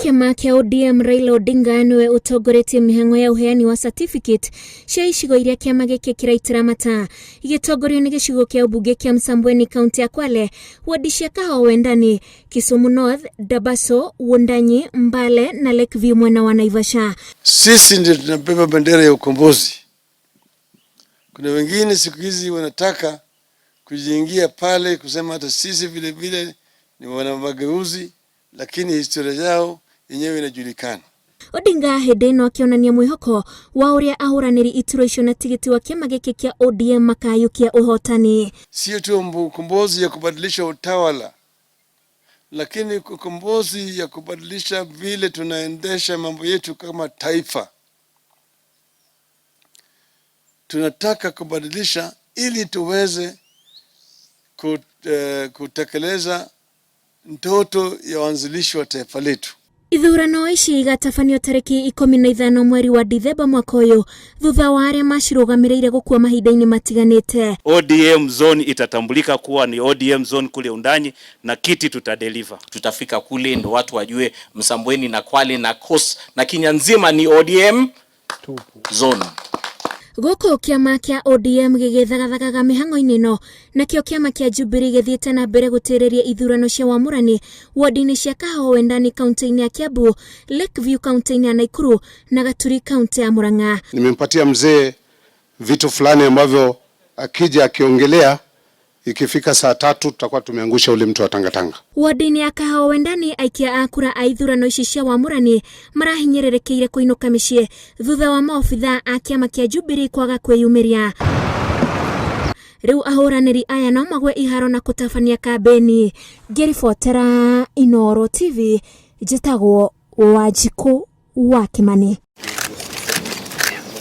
Kiama kia ODM Raila Odinga niwe utongoretie mihango ya uheani wa certificate cia icigo iria kiama giki kiraitira mata igitongorio ni gicigo kia ubunge kia Msambweni kaunti ya Kwale, wadi cia Kahowe ndani, Kisumu North, Dabaso, Wundanyi, Mbale na Lakeview mwena wa Naivasha. Sisi ndio tunabeba bendera ya ukombozi. Kuna wengine siku hizi wanataka kujiingia pale kusema hata sisi vile vile ni wana mageuzi, lakini historia yao yenyewe inajulikana. Odinga hedeno akionania mwihoko wa uria ahuraniri ituro icio na tigiti wa kiama giki kia ODM makayukia uhotani. Sio tu ukombozi ya kubadilisha utawala, lakini ukombozi ya kubadilisha vile tunaendesha mambo yetu kama taifa. Tunataka kubadilisha ili tuweze kutekeleza ndoto ya wanzilishi wa taifa letu. Ithurano ici igatabanio tariki 15 mweri wa Dithemba mwaka uyu thutha wa aria macirugamirire gukua mahinda-ini matiganite. ODM zone itatambulika kuwa ni ODM zone kule Undanyi na kiti tutadeliver. Tutafika kule ndo watu wajue Msambweni na Kwale na Coast na Kenya nzima ni ODM zone. Goko kiama kia ODM gigethagathagaga mihango-ini no nakio kiama kia Jubilee githiete na mbere gutiriria ithurano cia wamũrani wadi-ini cia Kahowe ndani kaunti-ini ya Kiambu, Lakeview kaunti-ini ya Nakuru na Gaturi kaunti ya Murang'a. Nimempatia mzee vitu fulani ambavyo akija akiongelea ikifika saa 3 tutakuwa tumeangusha ule mtu wa tangatanga. Wadi-ini ya Kahowe ndani aikia akura a ithurano ici cia wamũrani marahinyererekeire kuinuka micii thutha wa maofitha a kiama kia Jubilee kwaga kwiyumiria. Riu ahuraniri aya no magwe iharo na kutabania kambeni. Ngiribotera Inooro TV, njitagwo Wanjiku wa Kimani.